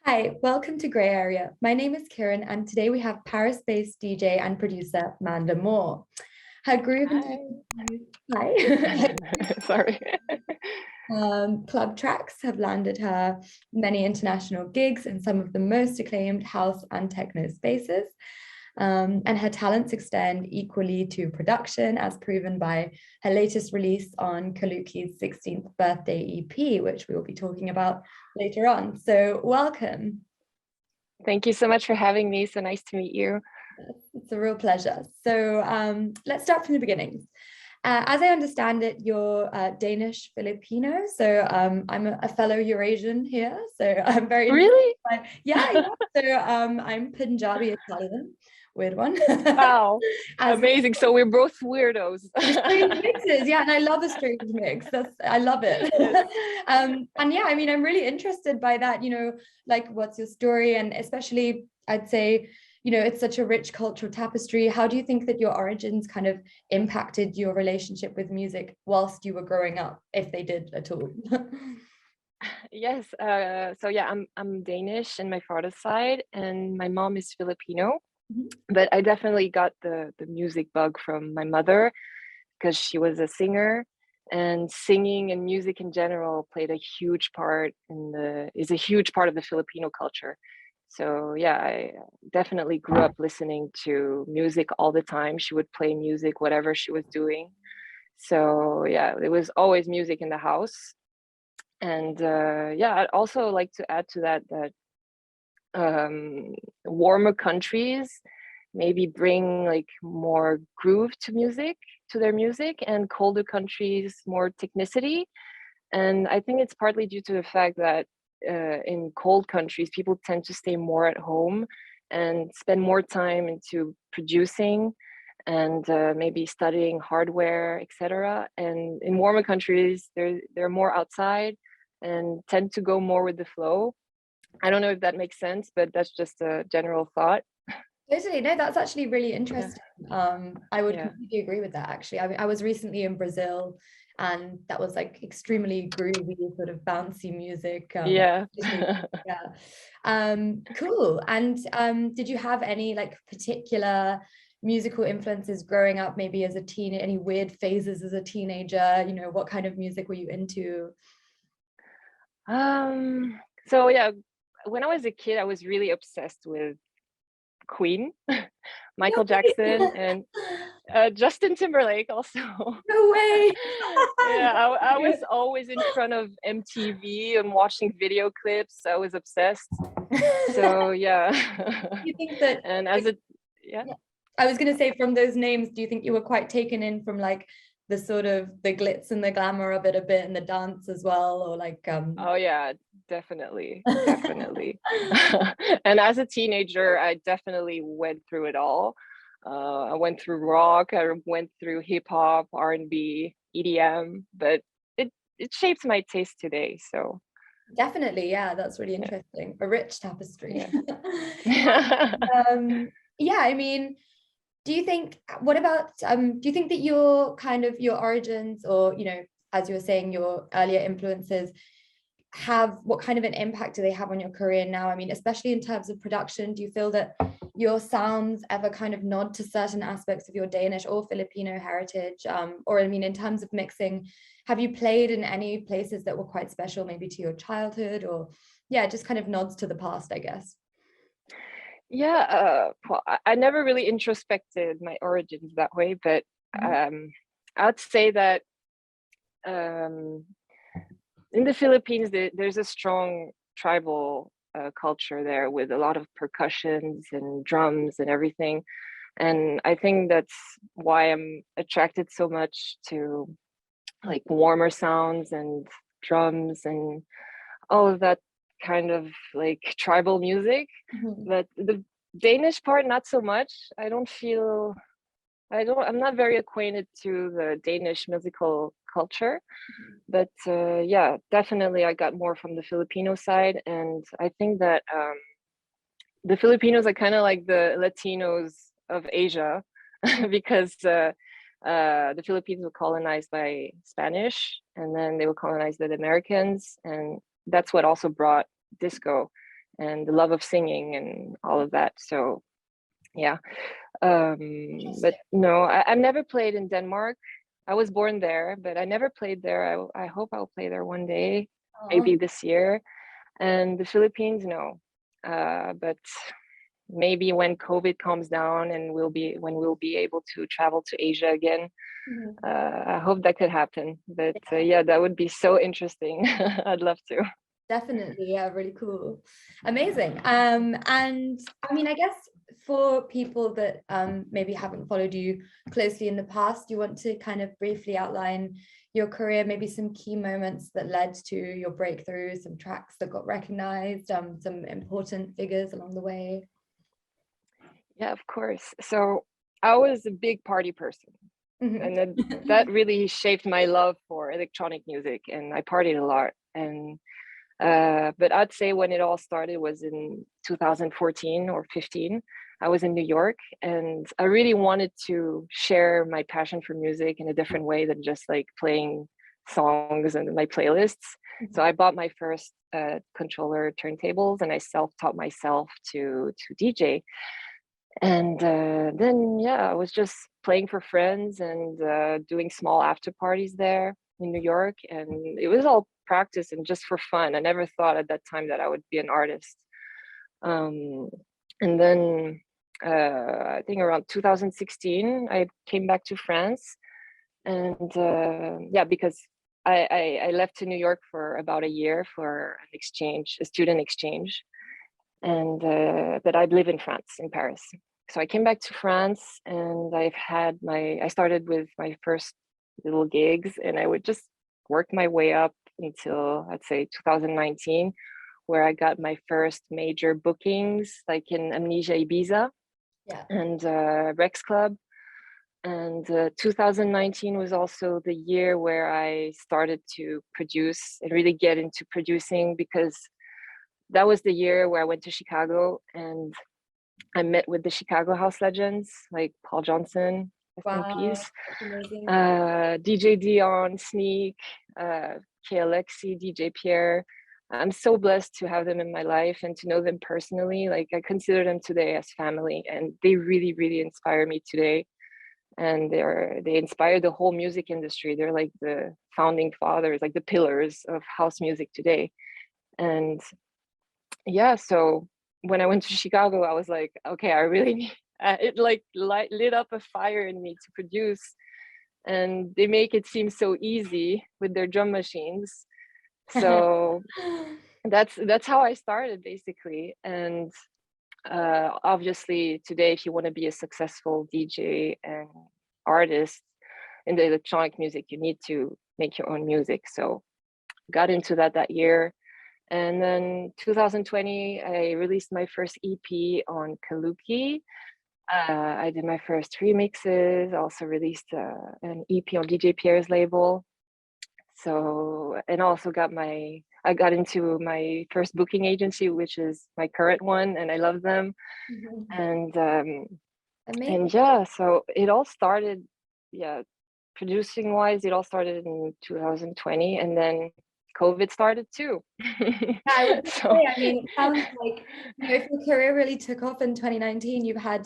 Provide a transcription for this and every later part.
Hi, welcome to Grey Area. My name is Kieran, and today we have Paris-based DJ and producer Manda Moor. Her groove and hi. Sorry. Club tracks have landed her many international gigs in some of the most acclaimed house and techno spaces. And her talents extend equally to production, as proven by her latest release on Kaluki's 16th birthday EP, which we will be talking about later on. So welcome. Thank you so much for having me. So nice to meet you. It's a real pleasure. So let's start from the beginning. As I understand it, you're Danish Filipino. So I'm a fellow Eurasian here. So I'm very really yeah. So I'm Punjabi Italian. Weird one. Wow. Amazing. So we're both weirdos. Strange mixes, yeah, and I love a strange mix. I love it. And yeah, I mean, I'm really interested by that, like what's your story? And especially I'd say, it's such a rich cultural tapestry. How do you think that your origins kind of impacted your relationship with music whilst you were growing up, if they did at all? Yes. So yeah, I'm Danish in my father's side, and my mom is Filipino. But I definitely got the music bug from my mother because she was a singer, and singing and music in general played a huge part is a huge part of the Filipino culture. So yeah, I definitely grew up listening to music all the time. She would play music, whatever she was doing. So yeah, it was always music in the house. And yeah, I'd also like to add to that warmer countries maybe bring like more groove to their music, and colder countries more technicity. And I think it's partly due to the fact that in cold countries people tend to stay more at home and spend more time into producing and maybe studying hardware, etc. And in warmer countries they're more outside and tend to go more with the flow. I don't know if that makes sense, but that's just a general thought. Totally. No, that's actually really interesting. I would Yeah. completely agree with that, actually. I mean, I was recently in Brazil, and that was like extremely groovy, sort of bouncy music. Yeah. Yeah. Cool. And did you have any like particular musical influences growing up, maybe as a teen, any weird phases as a teenager? What kind of music were you into? So yeah, when I was a kid, I was really obsessed with Queen, Michael Jackson, and Justin Timberlake also. No way. Yeah, I was always in front of MTV and watching video clips. I was obsessed. So yeah. You think that, and as a yeah. I was going to say, from those names, do you think you were quite taken in from like the sort of the glitz and the glamour of it a bit, and the dance as well, or like Oh yeah, definitely. And as a teenager, I definitely went through it all. I went through rock, I went through hip hop, R&B, EDM, but it shapes my taste today. So definitely, yeah, that's really interesting. A rich tapestry. Yeah. Yeah, I mean, do you think that your kind of your origins, or as you were saying, your earlier influences, what kind of an impact do they have on your career now? I mean, especially in terms of production, do you feel that your sounds ever kind of nod to certain aspects of your Danish or Filipino heritage? Or I mean, in terms of mixing, have you played in any places that were quite special, maybe to your childhood, or yeah, just kind of nods to the past, I guess? Yeah, well, I never really introspected my origins that way, but I'd say that in the Philippines, there's a strong tribal culture there with a lot of percussions and drums and everything. And I think that's why I'm attracted so much to like warmer sounds and drums and all of that kind of like tribal music. But the Danish part, not so much. I'm not very acquainted to the Danish musical culture, but yeah, definitely I got more from the Filipino side. And I think that the Filipinos are kind of like the Latinos of Asia because the Philippines were colonized by Spanish, and then they were colonized by the Americans, and that's what also brought disco and the love of singing and all of that. So yeah, but no, I've never played in Denmark. I was born there, but I never played there. I hope I'll play there one day, maybe this year. And the Philippines, no, but maybe when COVID calms down and when we'll be able to travel to Asia again. I hope that could happen. But yeah, that would be so interesting. I'd love to. Definitely, yeah, really cool, amazing. And I mean, I guess for people that maybe haven't followed you closely in the past, you want to kind of briefly outline your career, maybe some key moments that led to your breakthrough, some tracks that got recognized, some important figures along the way. Yeah, of course. So I was a big party person. And that really shaped my love for electronic music, and I partied a lot. And but I'd say when it all started was in 2014 or 15. I was in New York, and I really wanted to share my passion for music in a different way than just like playing songs and my playlists. So I bought my first controller turntables, and I self-taught myself to DJ. And then yeah, I was just playing for friends and doing small after parties there in New York, and it was all practice and just for fun. I never thought at that time that I would be an artist. And then I think around 2016 I came back to France, and yeah, because I left to New York for about a year for an exchange, a student exchange, and but I live in France, in Paris. So I came back to France, and I started with my first little gigs, and I would just work my way up until I'd say 2019, where I got my first major bookings, like in Amnesia Ibiza, and Rex Club. And 2019 was also the year where I started to produce and really get into producing, because that was the year where I went to Chicago and I met with the Chicago house legends like Paul Johnson, rest in peace, DJ Dion, Sneak, KLXC, DJ Pierre. I'm so blessed to have them in my life and to know them personally. Like, I consider them today as family, and they really, really inspire me today. And they inspire the whole music industry. They're like the founding fathers, like the pillars of house music today. And yeah, so when I went to Chicago, I was like, okay, I really need, it like lit up a fire in me to produce. And they make it seem so easy with their drum machines. So that's how I started, basically. And obviously today, if you want to be a successful DJ and artist in the electronic music, you need to make your own music. So got into that year. And then 2020, I released my first EP on Kaluki. I did my first remixes, also released an EP on DJ Pierre's label. So, and also I got into my first booking agency, which is my current one, and I love them. And yeah, so it all started, producing wise, it all started in 2020, and then COVID started too. I would say, I mean, it sounds like, if your career really took off in 2019, you've had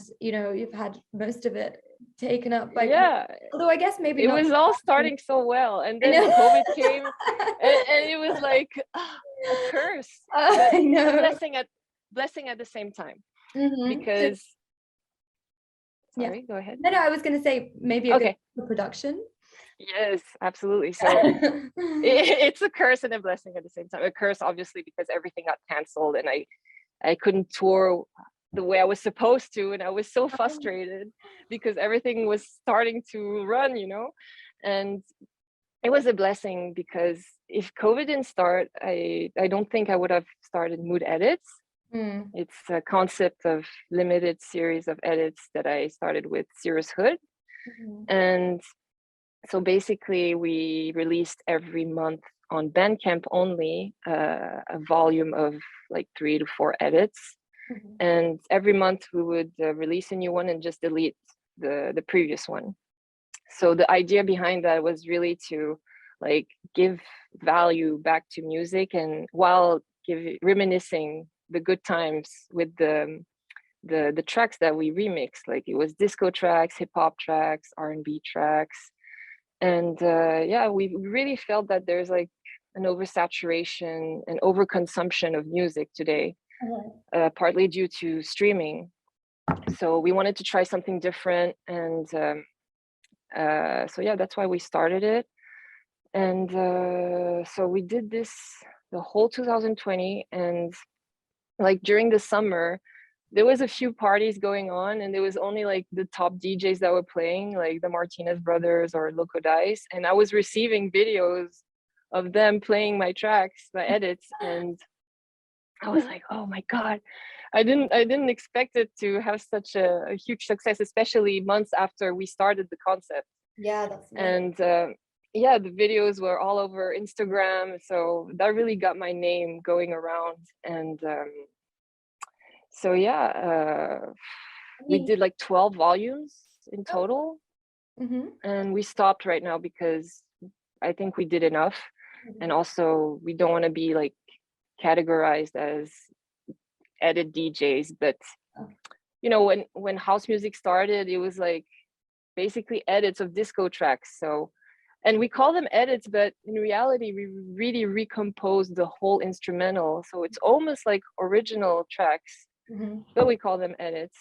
most of it taken up by COVID. Although I guess maybe it was all starting so well, and then COVID came, and it was like a curse, but I know. A blessing at the same time, because sorry, go ahead. No, I was going to say maybe a good production. Yes, absolutely. So it's a curse and a blessing at the same time. A curse, obviously, because everything got canceled and I couldn't tour the way I was supposed to. And I was so frustrated because everything was starting to run, and it was a blessing, because if COVID didn't start, I don't think I would have started Mood Edits. It's a concept of limited series of edits that I started with Cyrus Hood. And so basically, we released every month on Bandcamp only a volume of like 3 to 4 edits. And every month we would release a new one and just delete the previous one. So the idea behind that was really to like give value back to music, and while reminiscing the good times with the tracks that we remixed. Like it was disco tracks, hip hop tracks, R&B tracks, and yeah, we really felt that there's like an oversaturation and overconsumption of music today, partly due to streaming. So we wanted to try something different, and so yeah, that's why we started it. And so we did this the whole 2020, and like during the summer there was a few parties going on, and there was only like the top DJs that were playing, like the Martinez brothers or Loco Dice, and I was receiving videos of them playing my tracks, my edits, and I was like, oh my god, I didn't expect it to have such a huge success, especially months after we started the concept. Yeah, that's amazing. And yeah, the videos were all over Instagram, so that really got my name going around. And so yeah, we did like 12 volumes in total. And we stopped right now because I think we did enough. And also we don't want to be like categorized as edit DJs, but you know, when house music started, it was like basically edits of disco tracks. So, and we call them edits, but in reality we really recomposed the whole instrumental, so it's almost like original tracks, but we call them edits.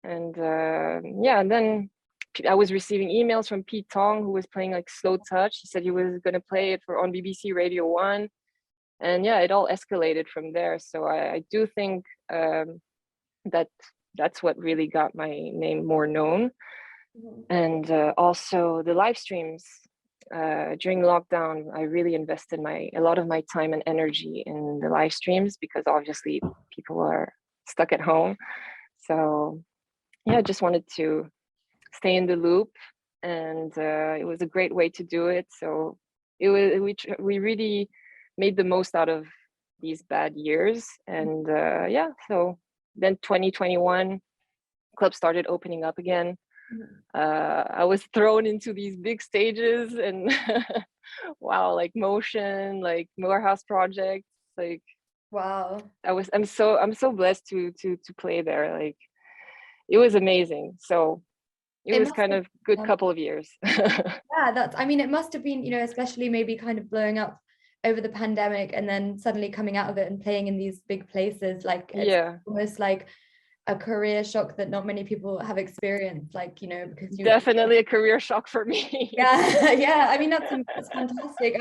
And yeah, and then I was receiving emails from Pete Tong, who was playing like Slow Touch. He said he was going to play it on BBC Radio 1, and yeah, it all escalated from there. So I do think that that's what really got my name more known. And also the live streams during lockdown, I really invested a lot of my time and energy in the live streams, because obviously people are stuck at home. So yeah, I just wanted to stay in the loop, and it was a great way to do it. So it was we really made the most out of these bad years. And yeah, so then 2021 clubs started opening up again. I was thrown into these big stages, and wow, like Motion, like Moorhouse Project, like Wow. I'm so blessed to play there. Like it was amazing. So it was kind of good couple of years. Yeah, I mean, it must have been, you know, especially maybe kind of blowing up over the pandemic and then suddenly coming out of it and playing in these big places. Like it's almost like a career shock that not many people have experienced, like, you know, because definitely a career shock for me. Yeah, I mean, that's fantastic.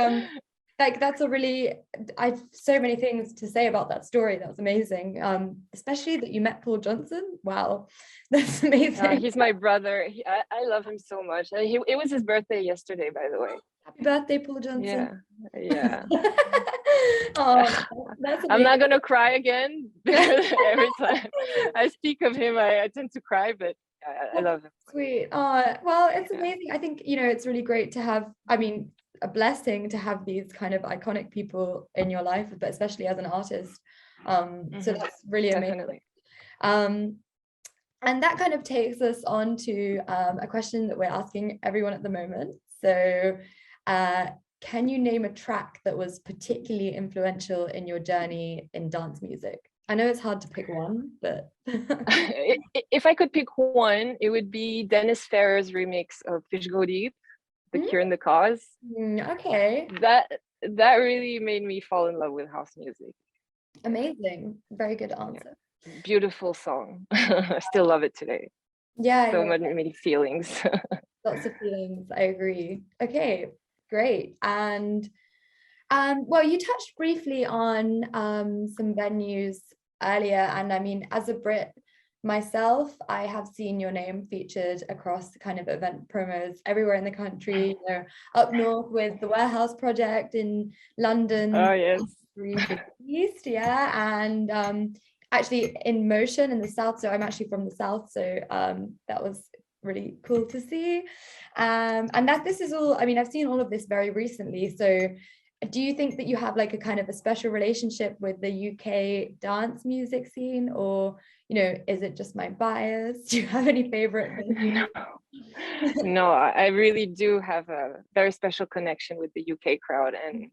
Like that's a really, I've so many things to say about that story. That was amazing. Especially that you met Paul Johnson. Wow, that's amazing. He's my brother. I love him so much. It was his birthday yesterday, by the way. Happy birthday, Paul Johnson. Yeah. Oh, I'm not gonna cry again. Every time I speak of him, I tend to cry, but I love him. Sweet. Well, it's amazing. I think, you know, it's really great to have, I mean, a blessing to have these kind of iconic people in your life, but especially as an artist. So that's really amazing. And that kind of takes us on to a question that we're asking everyone at the moment. So can you name a track that was particularly influential in your journey in dance music? I know it's hard to pick one, but if I could pick one, it would be Dennis Ferrer's remix of Fish Go Deep, The Cure and the Cause. Okay. That really made me fall in love with house music. Amazing. Very good answer. Yeah. Beautiful song. I still love it today. Yeah. So many feelings. Lots of feelings. I agree. Okay, great. And well, you touched briefly on some venues earlier, and I mean, as a Brit myself, I have seen your name featured across kind of event promos everywhere in the country. You know, up north with the Warehouse Project in London. Oh yes. East, yeah, and actually in Motion in the south. So I'm actually from the south, so that was really cool to see. And that this is all, I mean, I've seen all of this very recently. So do you think that you have like a kind of a special relationship with the UK dance music scene, or is it just my bias? Do you have any favorite venues? No, I really do have a very special connection with the UK crowd, and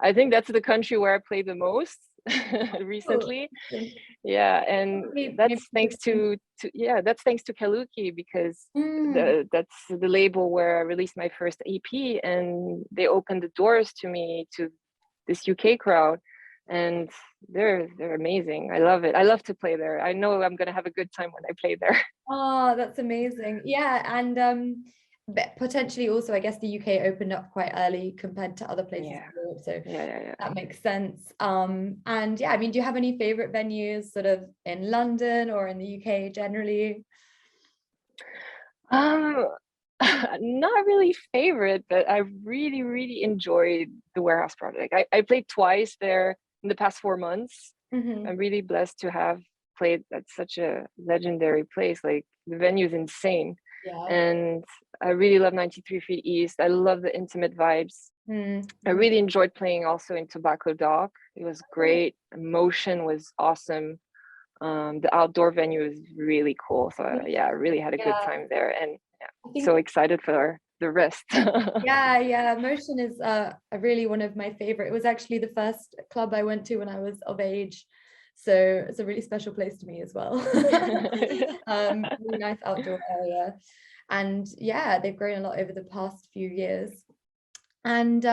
I think that's the country where I play the most recently. Yeah, and that's thanks to that's thanks to Kaluki, because that's the label where I released my first EP, and they opened the doors to me, to this UK crowd, and they're amazing. I love it. I love to play there. I know I'm gonna have a good time when I play there. Oh, that's amazing. Yeah, and but potentially also, I guess the UK opened up quite early compared to other places in Europe, so that makes sense. And yeah, I mean, do you have any favorite venues sort of in London or in the UK generally? Not really favorite, but I really, really enjoyed the Warehouse Project. I played twice there in the past 4 months. I'm really blessed to have played at such a legendary place. Like, the venue is insane. And I really love 93 Feet East. I love the intimate vibes. I really enjoyed playing also in Tobacco Dock. It was great. Emotion was awesome. The outdoor venue is really cool. So yeah, I really had a good time there, and so excited for the rest. yeah, Motion is really one of my favorite. It was actually the first club I went to when I was of age, so it's a really special place to me as well. Really nice outdoor area, and yeah, they've grown a lot over the past few years. And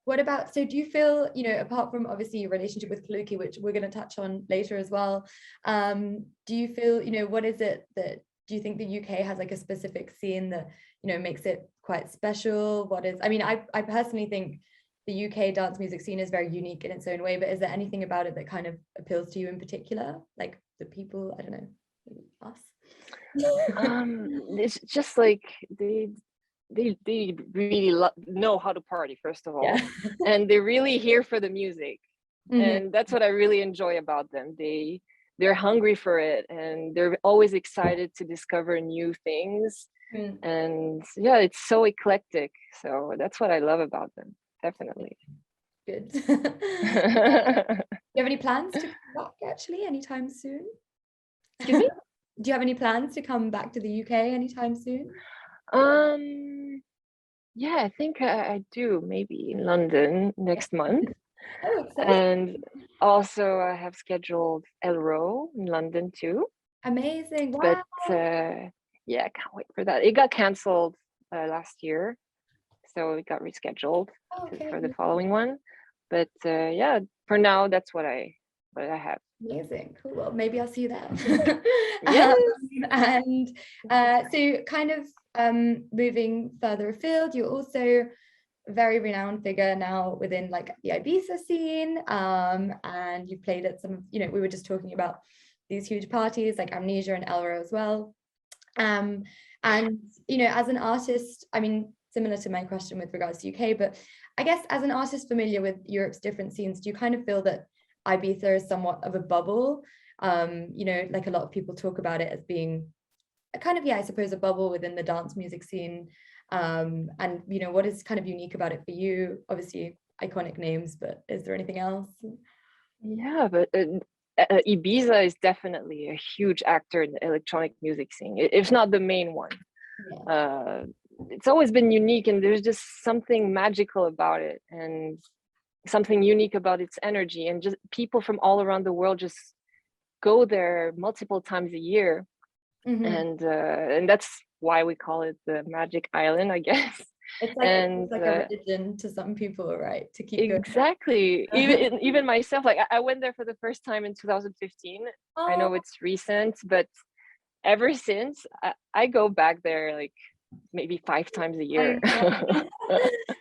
what about, so do you feel, apart from obviously your relationship with Kaluki, which we're going to touch on later as well, do you feel, what is it that, do you think the UK has like a specific scene that, makes it quite special? What is, I mean, I personally think the UK dance music scene is very unique in its own way, but is there anything about it that kind of appeals to you in particular? Like the people, I don't know, us? It's just like they really know how to party, first of all, and they're really here for the music. And that's what I really enjoy about them. They're hungry for it, and they're always excited to discover new things. And yeah, it's so eclectic, so that's what I love about them, definitely. Good. Do you have any plans to come back actually anytime soon? Excuse me? Do you have any plans to come back to the UK anytime soon? Yeah, I think I do, maybe in London next month. Oh, exciting. And also I have scheduled Elro in London too. Amazing. Wow. But yeah, I can't wait for that. It got cancelled last year, so it got rescheduled for the following one. But yeah, for now that's what I have. Amazing. Cool. Well, maybe I'll see you there. Yes. And so kind of moving further afield, you're also a very renowned figure now within like the Ibiza scene, and you played at some, we were just talking about these huge parties like Amnesia and Elro as well, and as an artist, I mean, similar to my question with regards to UK, but I guess as an artist familiar with Europe's different scenes, do you kind of feel that Ibiza is somewhat of a bubble? Like a lot of people talk about it as being a kind of, I suppose, a bubble within the dance music scene. And what is kind of unique about it for you? Obviously iconic names, but is there anything else? Yeah, but Ibiza is definitely a huge actor in the electronic music scene, if not the main one. It's always been unique, and there's just something magical about it, and something unique about its energy, and just people from all around the world just go there multiple times a year. And that's why we call it the Magic Island, I guess. It's like, it's like a religion to some people, right? To keep going. Exactly. even myself, like I went there for the first time in 2015. I know it's recent, but ever since I go back there like maybe 5 times a year.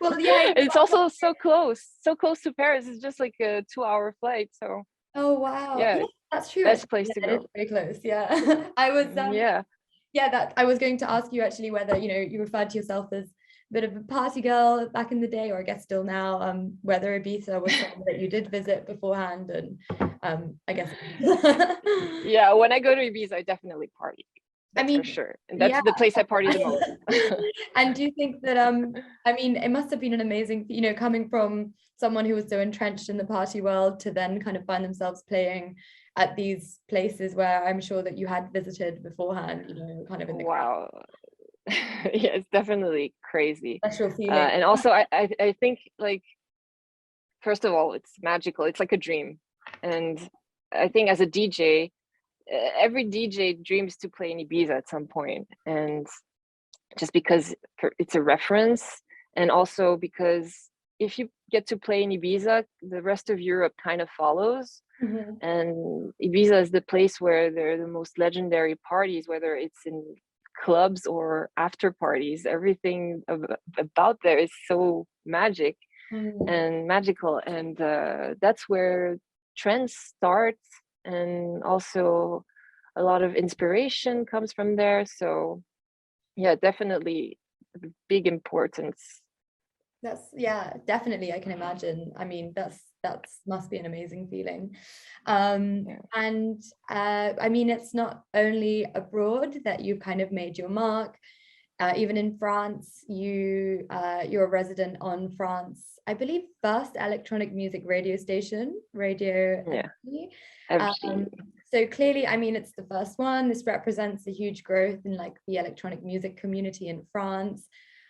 Well, yeah, it's also so close to Paris. It's just like a 2-hour flight. So oh wow, yeah, that's true. Best place to go. It's very close. Yeah. I was that I was going to ask you actually whether you referred to yourself as a bit of a party girl back in the day, or I guess still now, whether Ibiza was something that you did visit beforehand, and I guess yeah, when I go to Ibiza I definitely party. That's for sure. And that's yeah. the place I party the most. And do you think that I mean, it must have been an amazing, you know, coming from someone who was so entrenched in the party world to then kind of find themselves playing at these places where I'm sure that you had visited beforehand, you know, kind of in the crowd. Wow. Yeah, it's definitely crazy. Special feeling. And also I think, like, first of all, it's magical. It's like a dream. And I think as a DJ, every DJ dreams to play in Ibiza at some point. And just because it's a reference, and also because if you get to play in Ibiza, the rest of Europe kind of follows. Mm-hmm. And Ibiza is the place where there are the most legendary parties, whether it's in clubs or after parties. Everything about there is so magic and magical, and that's where trends start, and also a lot of inspiration comes from there. So yeah, definitely big importance. That's, yeah, definitely. I can imagine. I mean, that's must be an amazing feeling. Yeah. And I mean, it's not only abroad that you kind of made your mark. Even in France, you're a resident on France, I believe, first electronic music radio station, Radio Yeah. FG. So clearly, I mean, it's the first one. This represents a huge growth in like the electronic music community in France.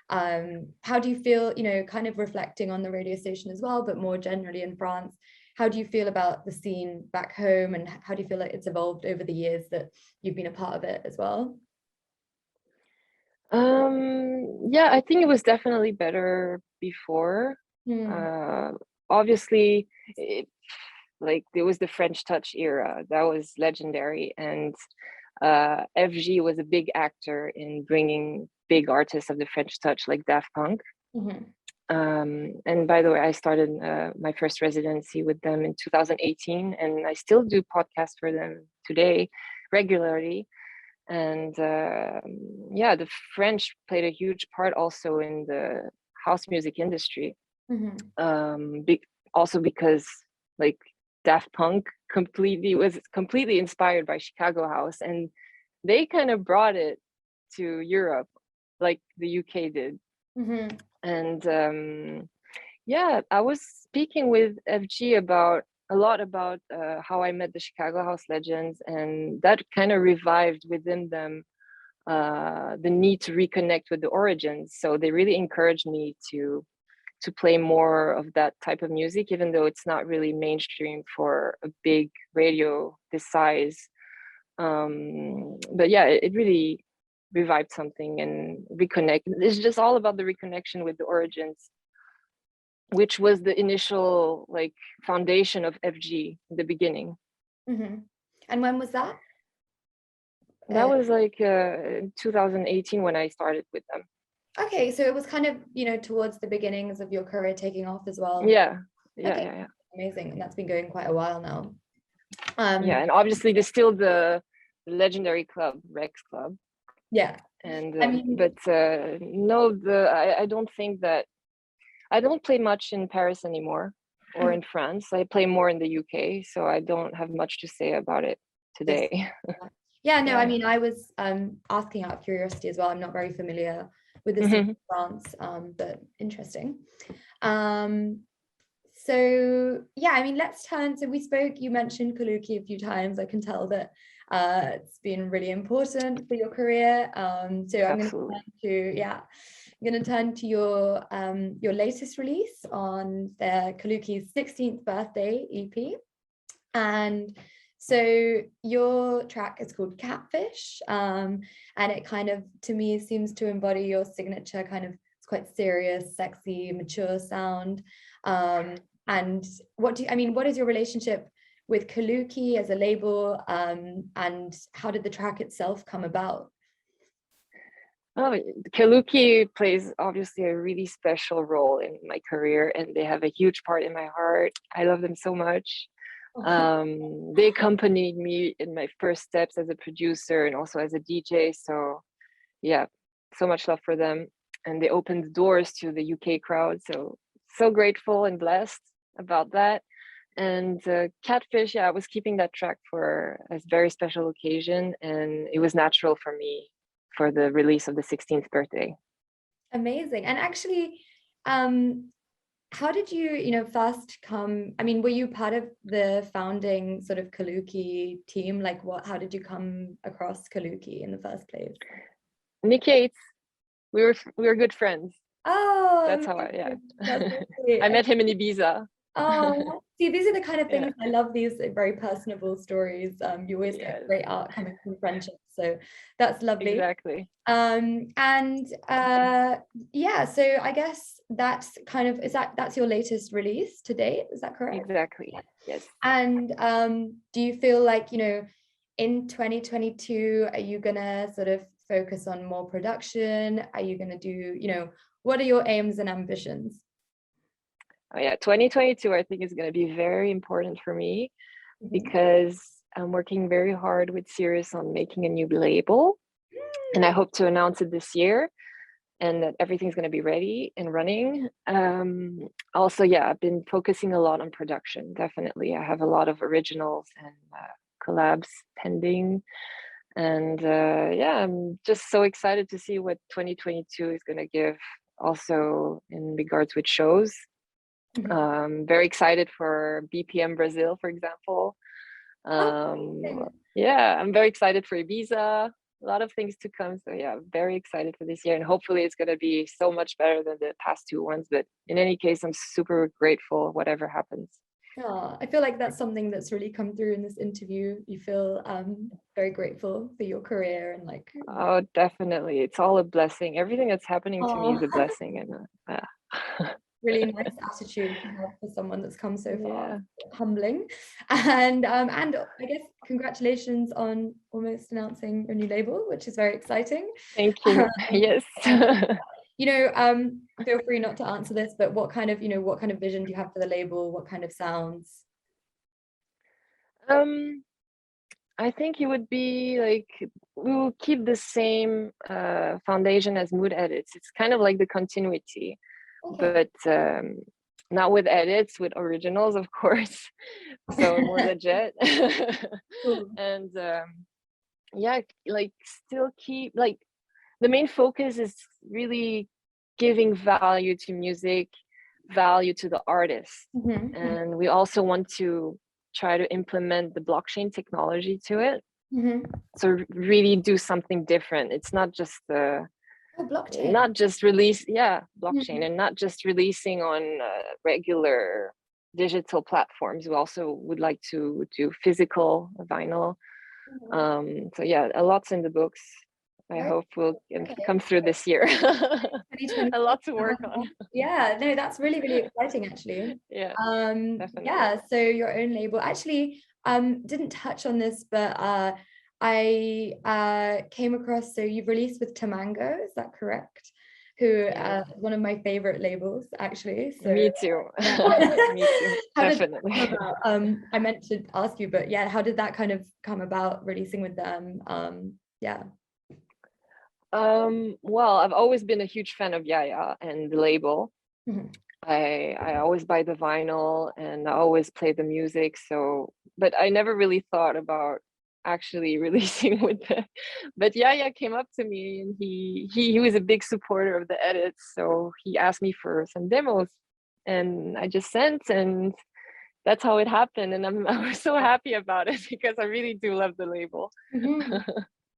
How do you feel, you know, kind of reflecting on the radio station as well, but more generally in France, how do you feel about the scene back home, and how do you feel like it's evolved over the years that you've been a part of it as well? Yeah, I think it was definitely better before. Obviously, like there was the French Touch era that was legendary, and FG was a big actor in bringing big artists of the French Touch like Daft Punk. And by the way, I started my first residency with them in 2018, and I still do podcasts for them today regularly. And yeah, the French played a huge part also in the house music industry. Also because like Daft Punk was completely inspired by Chicago house, and they kind of brought it to Europe like the UK did. And yeah, I was speaking with FG about a lot about how I met the Chicago house legends, and that kind of revived within them the need to reconnect with the origins. So they really encouraged me to play more of that type of music, even though it's not really mainstream for a big radio this size. But yeah, it really revived something and reconnect. It's just all about the reconnection with the origins, which was the initial like foundation of FG in the beginning. And when was that? That was like 2018 when I started with them. Okay, so it was kind of, you know, towards the beginnings of your career taking off as well. Yeah. Amazing. And that's been going quite a while now. Yeah, and obviously there's still the legendary club, Rex Club. Yeah. And I mean, but no, I don't think that I don't play much in Paris anymore or in France. I play more in the UK, so I don't have much to say about it today. Yeah, no, I mean, I was asking out of curiosity as well. I'm not very familiar with the scene in France, but interesting. So yeah, I mean, let's turn. So we spoke, you mentioned Kaluki a few times. I can tell that it's been really important for your career. So I'm going to turn to your latest release on the Kaluki's 16th birthday EP. And so your track is called Catfish, and it kind of, to me, seems to embody your signature kind of, it's quite serious, sexy, mature sound. And what is your relationship with Kaluki as a label, and how did the track itself come about? Oh, Kaluki plays obviously a really special role in my career, and they have a huge part in my heart. I love them so much. They accompanied me in my first steps as a producer and also as a DJ. So yeah, so much love for them. And they opened the doors to the UK crowd. So grateful and blessed about that. And Catfish, yeah, I was keeping that track for a very special occasion, and it was natural for me for the release of the 16th birthday. Amazing. And actually, how did you first come? I mean, were you part of the founding sort of Kaluki team? Like, how did you come across Kaluki in the first place? Nick Yates, we were good friends. Oh, That's how that's I met him in Ibiza. Oh, see, these are the kind of things I love, these very personable stories. You always get great art coming from friendship, so that's lovely. Exactly. And yeah, so I guess that's kind of that's your latest release to date, is that correct? Exactly. Yes. And do you feel like, in 2022, are you gonna sort of focus on more production? Are you gonna do, what are your aims and ambitions? Oh yeah, 2022 I think is going to be very important for me because I'm working very hard with Sirius on making a new label, and I hope to announce it this year, and that everything's going to be ready and running. Also, yeah, I've been focusing a lot on production. Definitely, I have a lot of originals and collabs pending, and yeah, I'm just so excited to see what 2022 is going to give. Also, in regards with shows. Very excited for BPM Brazil, for example. Yeah, I'm very excited for Ibiza. A lot of things to come. So yeah, very excited for this year, and hopefully it's going to be so much better than the past two ones. But in any case, I'm super grateful whatever happens. Oh, I feel like that's something that's really come through in this interview. You feel very grateful for your career and like. Oh, definitely. It's all a blessing. Everything that's happening to me is a blessing, and really nice attitude to have for someone that's come so far. Yeah. Humbling. And I guess congratulations on almost announcing your new label, which is very exciting. Thank you. Yes. Feel free not to answer this, but what kind of vision do you have for the label? What kind of sounds? I think it would be like we will keep the same foundation as Mood Edits. It's kind of like the continuity, but not with edits, with originals, of course. So more legit. And yeah, like still keep like the main focus is really giving value to music, value to the artist, and we also want to try to implement the blockchain technology to it. So really do something different. It's not just blockchain, not just release, blockchain, and not just releasing on regular digital platforms. We also would like to do physical vinyl. So yeah, a lot's in the books. I hope we'll come through this year. A lot to work on. Yeah, no, that's really, really exciting actually. Yeah. Yeah, so your own label. Actually, didn't touch on this, but I came across, so you've released with Tamango, is that correct? Who one of my favorite labels actually. So me too. Me too. Definitely. I meant to ask you, but yeah, how did that kind of come about, releasing with them? Yeah. Well, I've always been a huge fan of Yaya and the label. I always buy the vinyl and I always play the music. So, but I never really thought about actually releasing with them. But Yaya came up to me and he was a big supporter of the edits. So he asked me for some demos and I just sent, and that's how it happened. And I was so happy about it because I really do love the label.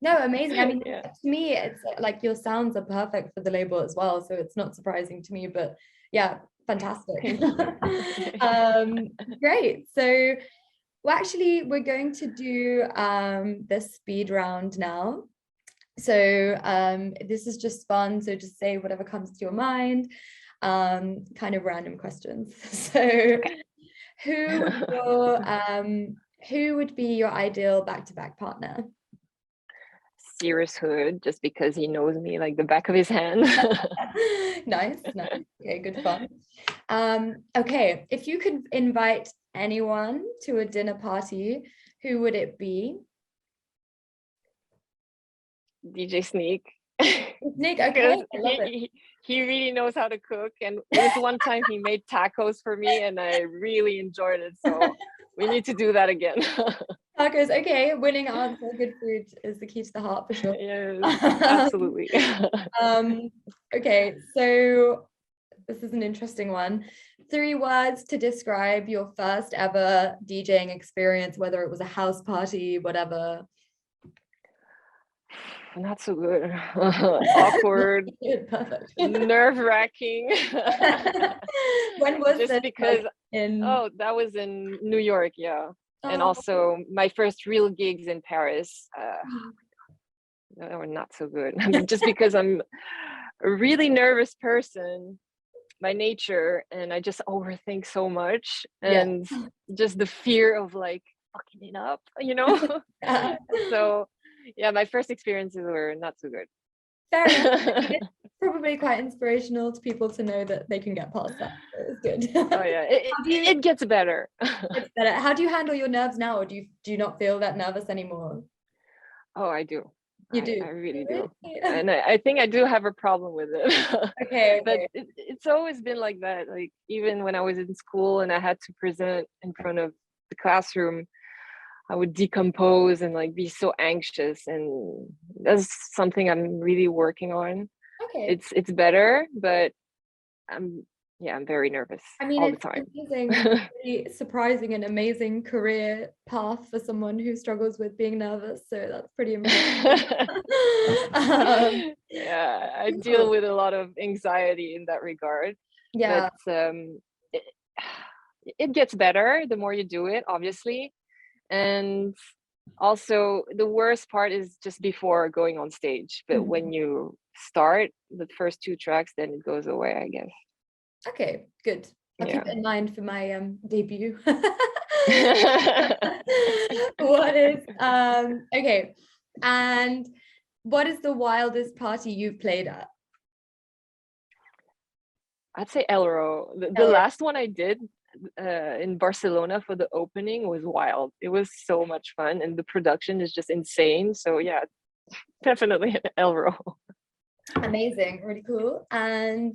No, amazing. I mean, to me, it's like your sounds are perfect for the label as well. So it's not surprising to me, but yeah, fantastic. Great. So, well, actually, we're going to do the speed round now. So this is just fun. So just say whatever comes to your mind, kind of random questions. So who would be your ideal back-to-back partner? Cyrus Hood, just because he knows me like the back of his hand. Nice. Okay, good fun. Okay, if you could invite anyone to a dinner party, who would it be? DJ Sneak. Sneak, okay. I love it. he really knows how to cook, and it was one time he made tacos for me and I really enjoyed it, so we need to do that again. Tacos, okay, winning answer. Good food is the key to the heart for sure. Yes, absolutely. Okay, so this is an interesting one. 3 words to describe your first ever DJing experience, whether it was a house party, whatever. Not so good. Awkward. Perfect. Nerve-wracking. When was just this? Because in that was in New York, yeah. And Oh. also my first real gigs in Paris. They were not so good. Just because I'm a really nervous person by nature, and I just overthink so much, and just the fear of like fucking it up, So yeah, my first experiences were not so good. Fair enough. It's probably quite inspirational to people to know that they can get past that. It's good. Oh yeah, it gets better. It's better. How do you handle your nerves now, or do you not feel that nervous anymore? Oh, I do. You do? I really do. And I think I do have a problem with it. Okay. But it's always been like that. Like even when I was in school and I had to present in front of the classroom, I would decompose and like be so anxious, and that's something I'm really working on. Okay. It's better, but I'm very nervous. I mean, all the it's time. amazing, really surprising and amazing career path for someone who struggles with being nervous. So that's pretty impressive. Yeah, I deal with a lot of anxiety in that regard. Yeah. But it gets better the more you do it, obviously. And also the worst part is just before going on stage. But when you start the first 2 tracks, then it goes away, I guess. Okay, good. I'll keep it in mind for my debut. What is okay, and what is the wildest party you've played at? I'd say Elro. The last one I did in Barcelona for the opening was wild. It was so much fun, and the production is just insane. So yeah, definitely Elro. Amazing, really cool. And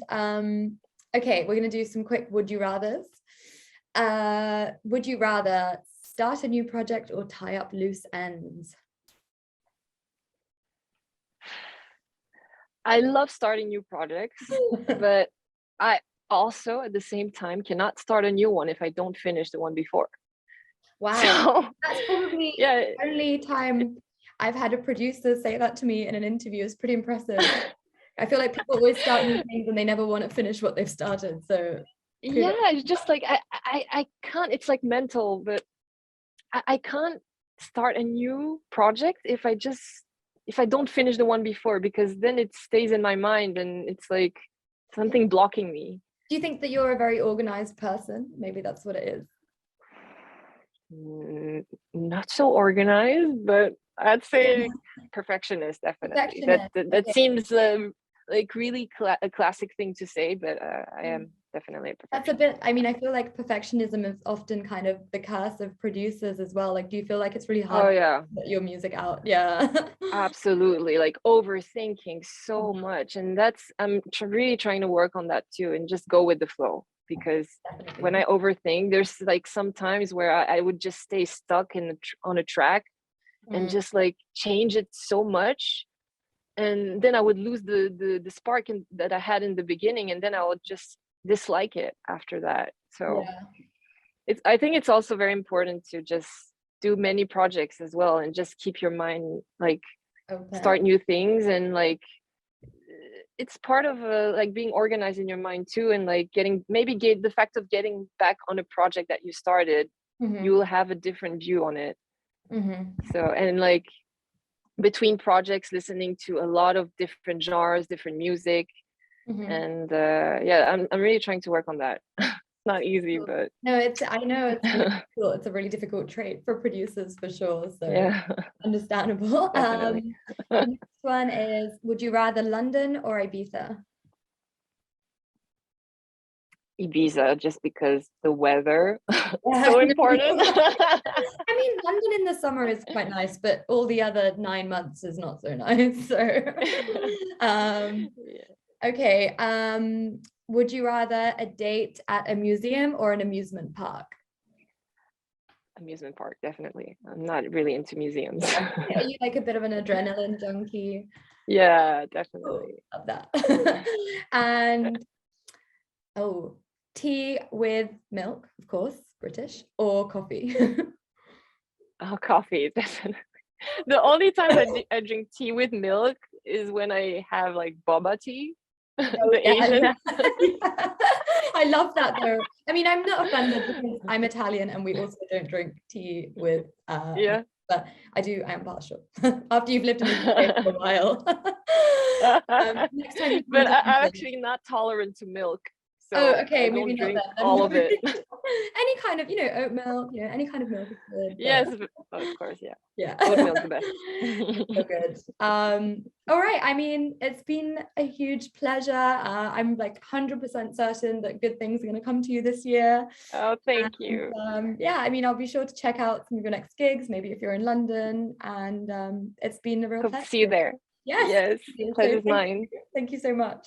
okay, we're gonna do some quick would you rathers. Would you rather start a new project or tie up loose ends? I love starting new projects, but I also at the same time cannot start a new one if I don't finish the one before. Wow. So, that's probably the only time I've had a producer say that to me in an interview. Is pretty impressive. I feel like people always start new things and they never want to finish what they've started. So yeah, it's just like I can't, it's like mental, but I can't start a new project if I don't finish the one before, because then it stays in my mind and it's like something blocking me. Do you think that you're a very organized person? Maybe that's what it is. Not so organized, but I'd say perfectionist, definitely. That seems like really a classic thing to say, but I am definitely a perfectionist. That's a bit, I mean, I feel like perfectionism is often kind of the curse of producers as well. Like, do you feel like it's really hard to get your music out? Yeah. Absolutely, like overthinking so much, and I'm really trying to work on that too, and just go with the flow. Because when I overthink, there's like sometimes where I would just stay stuck on a track and just like change it so much, and then I would lose the spark that I had in the beginning, and then I would just dislike it after that. So I think it's also very important to just do many projects as well, and just keep your mind like start new things, and like it's part of like being organized in your mind too, and like the fact of getting back on a project that you started, you will have a different view on it. So, and like between projects, listening to a lot of different genres, different music, and I'm really trying to work on that. Not easy, but no, I know it's really cool. It's a really difficult trait for producers for sure. So understandable. Next one is, would you rather London or Ibiza? Ibiza, just because the weather is so important. I mean, London in the summer is quite nice, but all the other 9 months is not so nice. So Okay. Would you rather a date at a museum or an amusement park? Amusement park, definitely. I'm not really into museums. Are you like a bit of an adrenaline junkie? Yeah, Oh, definitely. love that. And tea with milk, of course, British, or coffee? Oh, coffee, definitely. The only time I drink tea with milk is when I have like boba tea, Oh, the Asian. yeah. I love that though. I mean, I'm not offended because I'm Italian and we also don't drink tea with Yeah. but I am partial after you've lived in the UK for a while. Next time you come But to I'm London. actually not tolerant to milk, Oh, so okay, I maybe don't not drink then. all of it. Any kind of, oat milk, any kind of milk is good. Yes, of course, yeah. Yeah. Oat milk the best. So good. All right. I mean, it's been a huge pleasure. I'm like 100% certain that good things are going to come to you this year. Oh, thank And, you. yeah, I mean, I'll be sure to check out some of your next gigs, maybe if you're in London. And it's been a real Hope to pleasure. see you there. Yes. Yes, So pleasure's mine. thank you so much.